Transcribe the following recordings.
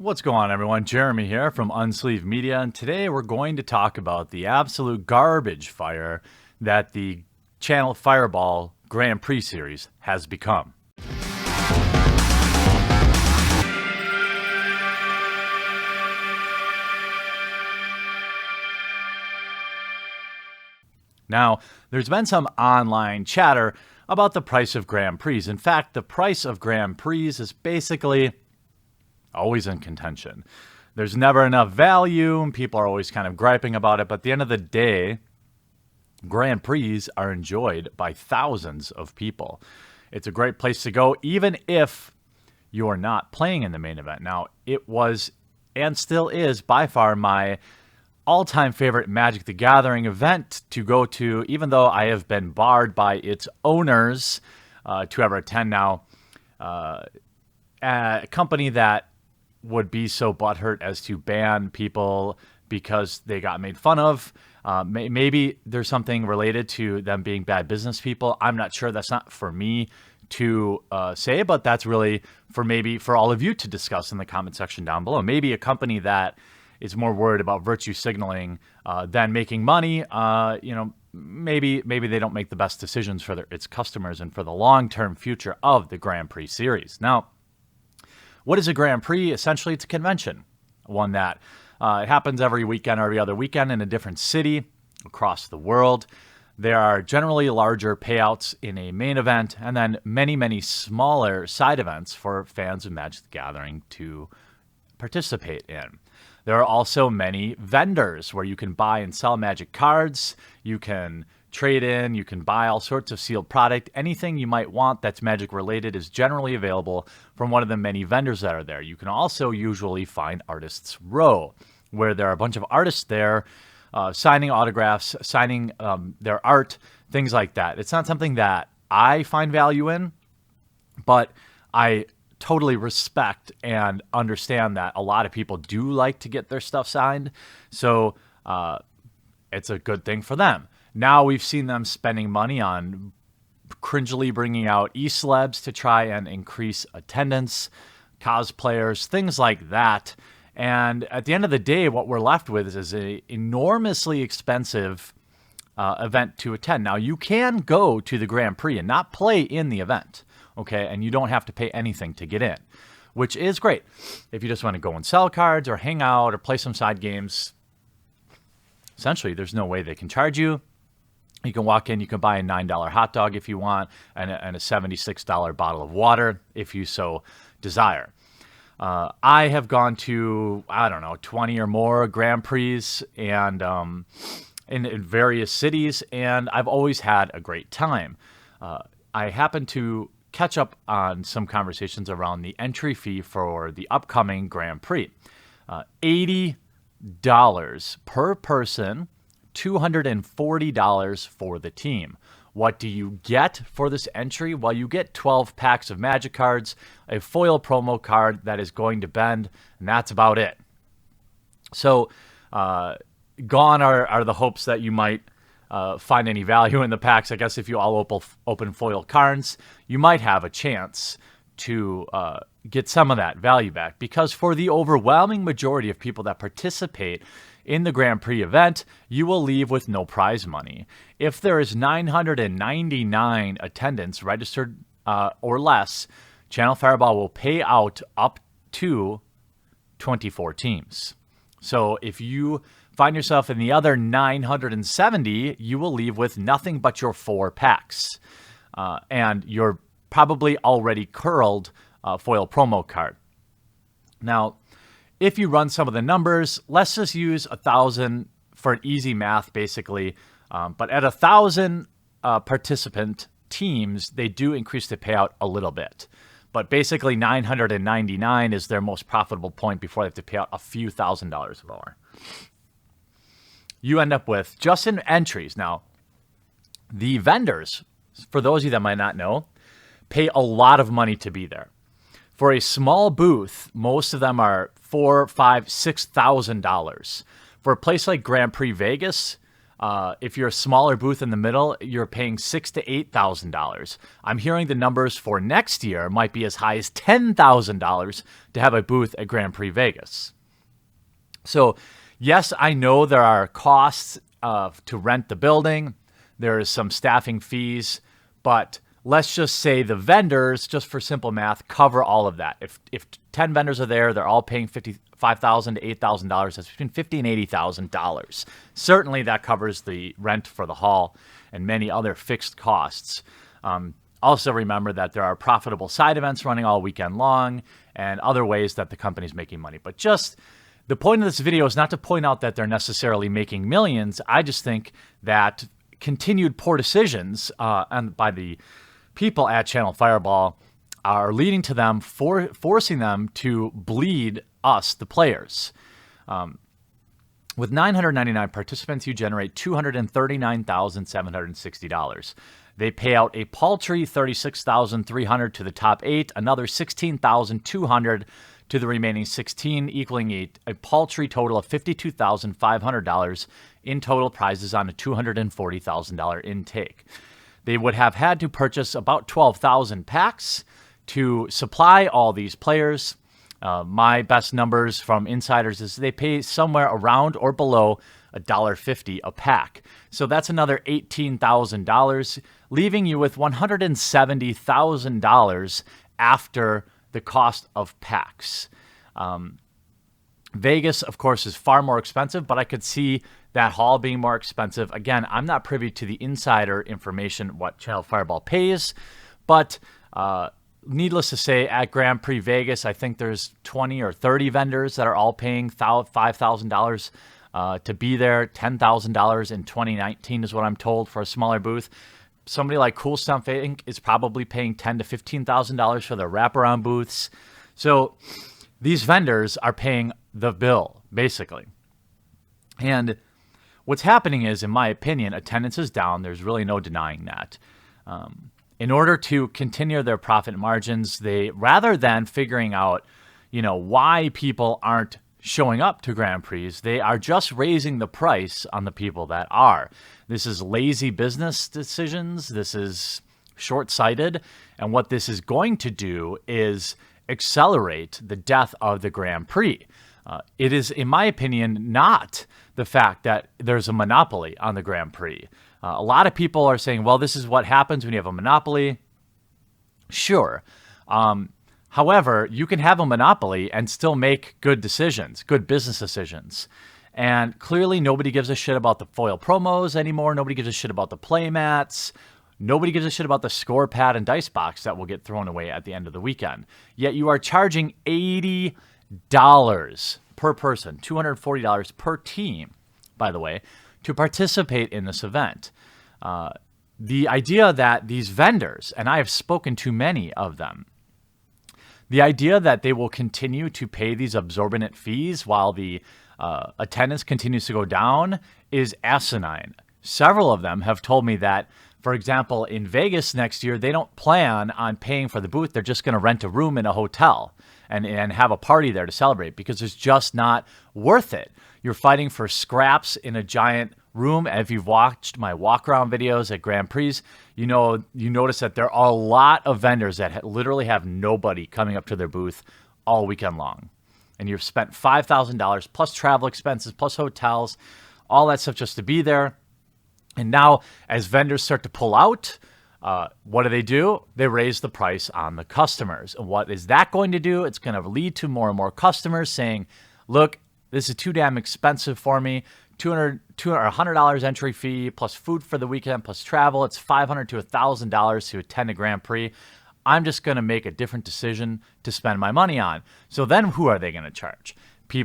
What's going on, everyone? Jeremy here from Unsleeved Media, and today we're going to talk about the absolute garbage fire that the Channel Fireball Grand Prix series has become. Now, there's been some online chatter about the price of Grand Prix. In fact, the price of Grand Prix is basically always in contention. There's never enough value, and people are always kind of griping about it. But at the end of the day, Grand Prix are enjoyed by thousands of people. It's a great place to go, even if you're not playing in the main event. Now, it was and still is by far my all-time favorite Magic the Gathering event to go to, even though I have been barred by its owners to ever attend now. A company that would be so butthurt as to ban people because they got made fun of. Maybe there's something related to them being bad business people. I'm not sure. That's not for me to say, but that's really for all of you to discuss in the comment section down below. Maybe a company that is more worried about virtue signaling than making money. Maybe they don't make the best decisions for its customers and for the long-term future of the Grand Prix series. Now, what is a Grand Prix? Essentially, it's a convention, one that it happens every weekend or every other weekend in a different city across the world. There are generally larger payouts in a main event and then many, many smaller side events for fans of Magic the Gathering to participate in. There are also many vendors where you can buy and sell Magic cards. You can trade in, you can buy all sorts of sealed product. Anything you might want that's Magic related is generally available from one of the many vendors that are there. You can also usually find Artists Row, where there are a bunch of artists there signing autographs, signing their art, things like that. It's not something that I find value in, but I totally respect and understand that a lot of people do like to get their stuff signed. So it's a good thing for them. Now we've seen them spending money on cringily bringing out e-celebs to try and increase attendance, cosplayers, things like that. And at the end of the day, what we're left with is an enormously expensive event to attend. Now, you can go to the Grand Prix and not play in the event, okay? And you don't have to pay anything to get in, which is great. If you just want to go and sell cards or hang out or play some side games, essentially, there's no way they can charge you. You can walk in, you can buy a $9 hot dog if you want, and a $76 bottle of water if you so desire. I have gone to, 20 or more Grand Prix and in various cities, and I've always had a great time. I happen to catch up on some conversations around the entry fee for the upcoming Grand Prix. $80 per person, $240 for the team. What do you get for this entry? Well, you get 12 packs of Magic cards, a foil promo card that is going to bend, and that's about it. So gone are the hopes that you might find any value in the packs. I guess if you all open foil cards, you might have a chance to get some of that value back, because for the overwhelming majority of people that participate in the Grand Prix event, you will leave with no prize money. If there is 999 attendance registered or less, Channel Fireball will pay out up to 24 teams. So if you find yourself in the other 970, you will leave with nothing but your 4 packs. And your probably already curled foil promo card. Now, if you run some of the numbers, let's just use 1,000 for an easy math, basically. But at 1,000 participant teams, they do increase the payout a little bit. But basically, 999 is their most profitable point before they have to pay out a few $1,000s more. You end up with, just in entries. Now, the vendors, for those of you that might not know, pay a lot of money to be there. For a small booth, most of them are $4,000, $5,000, $6,000. For a place like Grand Prix Vegas, If you're a smaller booth in the middle, you're paying $6,000 to $8,000. I'm hearing the numbers for next year might be as high as $10,000 to have a booth at Grand Prix Vegas. So, yes, I know there are costs to rent the building. There is some staffing fees, but let's just say the vendors, just for simple math, cover all of that. If 10 vendors are there, they're all paying $55,000 to $8,000. That's between $50,000 and $80,000. Certainly, that covers the rent for the hall and many other fixed costs. Also, remember that there are profitable side events running all weekend long and other ways that the company's making money. But just the point of this video is not to point out that they're necessarily making millions. I just think that continued poor decisions by the people at Channel Fireball are leading to them forcing them to bleed us, the players. With 999 participants, you generate $239,760. They pay out a paltry $36,300 to the top 8, another $16,200 to the remaining 16, equaling a paltry total of $52,500 in total prizes on a $240,000 intake. They would have had to purchase about 12,000 packs to supply all these players. My best numbers from insiders is they pay somewhere around or below $1.50 a pack. So that's another $18,000, leaving you with $170,000 after the cost of packs. Vegas, of course, is far more expensive, but I could see that hall being more expensive. Again, I'm not privy to the insider information, what Channel Fireball pays, but needless to say, at Grand Prix Vegas, I think there's 20 or 30 vendors that are all paying $5,000 to be there. $10,000 in 2019 is what I'm told for a smaller booth. Somebody like Cool Stuff Inc. is probably paying $10,000 to $15,000 for their wraparound booths. So these vendors are paying the bill, basically. And what's happening is, in my opinion, attendance is down. There's really no denying that. In order to continue their profit margins, they, rather than figuring out, why people aren't showing up to Grand Prix, they are just raising the price on the people that are. This is lazy business decisions. This is short-sighted. And what this is going to do is accelerate the death of the Grand Prix. It is, in my opinion, not the fact that there's a monopoly on the Grand Prix. A lot of people are saying, well, this is what happens when you have a monopoly. Sure. However, you can have a monopoly and still make good decisions, good business decisions. And clearly nobody gives a shit about the foil promos anymore. Nobody gives a shit about the play mats. Nobody gives a shit about the score pad and dice box that will get thrown away at the end of the weekend. Yet you are charging $80 per person, $240 per team, by the way, to participate in this event. The idea that these vendors, and I have spoken to many of them, the idea that they will continue to pay these exorbitant fees while the attendance continues to go down is asinine. Several of them have told me that, for example, in Vegas next year, they don't plan on paying for the booth. They're just going to rent a room in a hotel and have a party there to celebrate because it's just not worth it. You're fighting for scraps in a giant room. If you've watched my walk-around videos at Grand Prix, you notice that there are a lot of vendors that literally have nobody coming up to their booth all weekend long. And you've spent $5,000 plus travel expenses, plus hotels, all that stuff just to be there. And now, as vendors start to pull out, what do? They raise the price on the customers. And what is that going to do? It's going to lead to more and more customers saying, look, this is too damn expensive for me. $100 entry fee plus food for the weekend plus travel. It's $500 to $1,000 to attend a Grand Prix. I'm just going to make a different decision to spend my money on. So then who are they going to charge?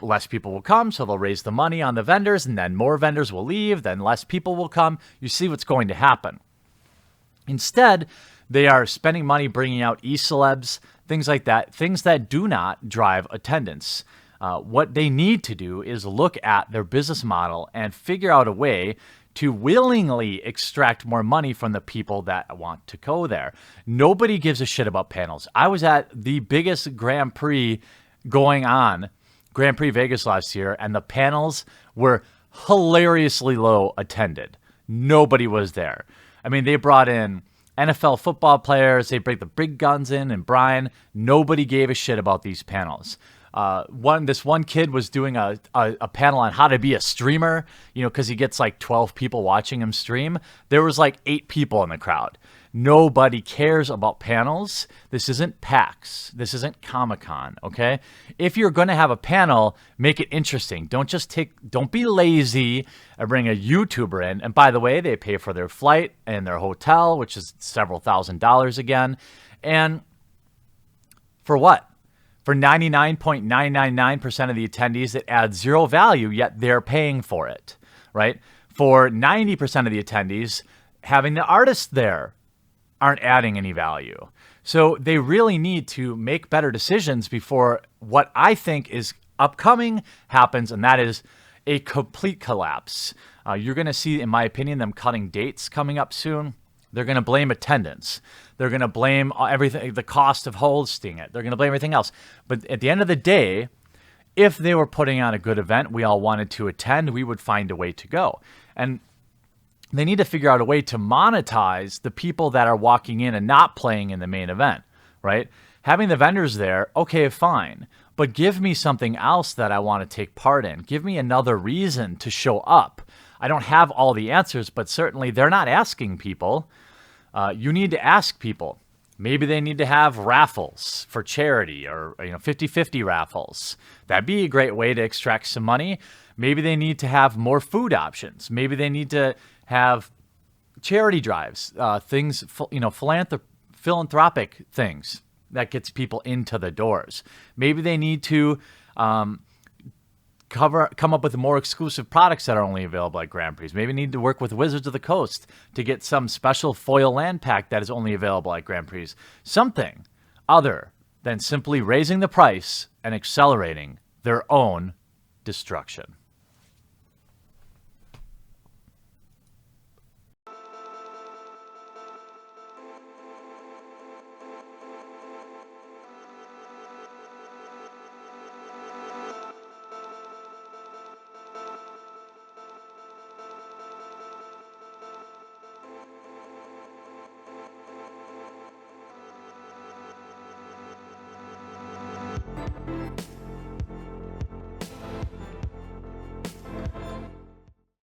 Less people will come, so they'll raise the money on the vendors, and then more vendors will leave, then less people will come. You see what's going to happen. Instead, they are spending money bringing out e-celebs, things like that, things that do not drive attendance. What they need to do is look at their business model and figure out a way to willingly extract more money from the people that want to go there. Nobody gives a shit about panels. I was at the biggest Grand Prix going on, Grand Prix Vegas last year, and the panels were hilariously low attended. Nobody was there. I mean, they brought in NFL football players. They bring the big guns in, and Brian. Nobody gave a shit about these panels. This one kid was doing a panel on how to be a streamer, because he gets like 12 people watching him stream. There was like 8 people in the crowd. Nobody cares about panels. This isn't PAX. This isn't Comic-Con, okay? If you're going to have a panel, make it interesting. Don't be lazy and bring a YouTuber in. And by the way, they pay for their flight and their hotel, which is several $1,000s again. And for what? For 99.999% of the attendees, it adds zero value, yet they're paying for it, right? For 90% of the attendees, having the artists there aren't adding any value. So they really need to make better decisions before what I think is upcoming happens, and that is a complete collapse. You're going to see, in my opinion, them cutting dates coming up soon. They're going to blame attendance. They're going to blame everything, the cost of hosting it. They're going to blame everything else. But at the end of the day, if they were putting on a good event we all wanted to attend, we would find a way to go. And they need to figure out a way to monetize the people that are walking in and not playing in the main event, right? Having the vendors there, okay, fine. But give me something else that I want to take part in. Give me another reason to show up. I don't have all the answers, but certainly they're not asking people. You need to ask people. Maybe they need to have raffles for charity or 50-50 raffles. That'd be a great way to extract some money. Maybe they need to have more food options. Maybe they need to have charity drives, things, philanthropic things that gets people into the doors. Maybe they need to come up with more exclusive products that are only available at Grand Prix. Maybe need to work with Wizards of the Coast to get some special foil land pack that is only available at Grand Prix. Something other than simply raising the price and accelerating their own destruction.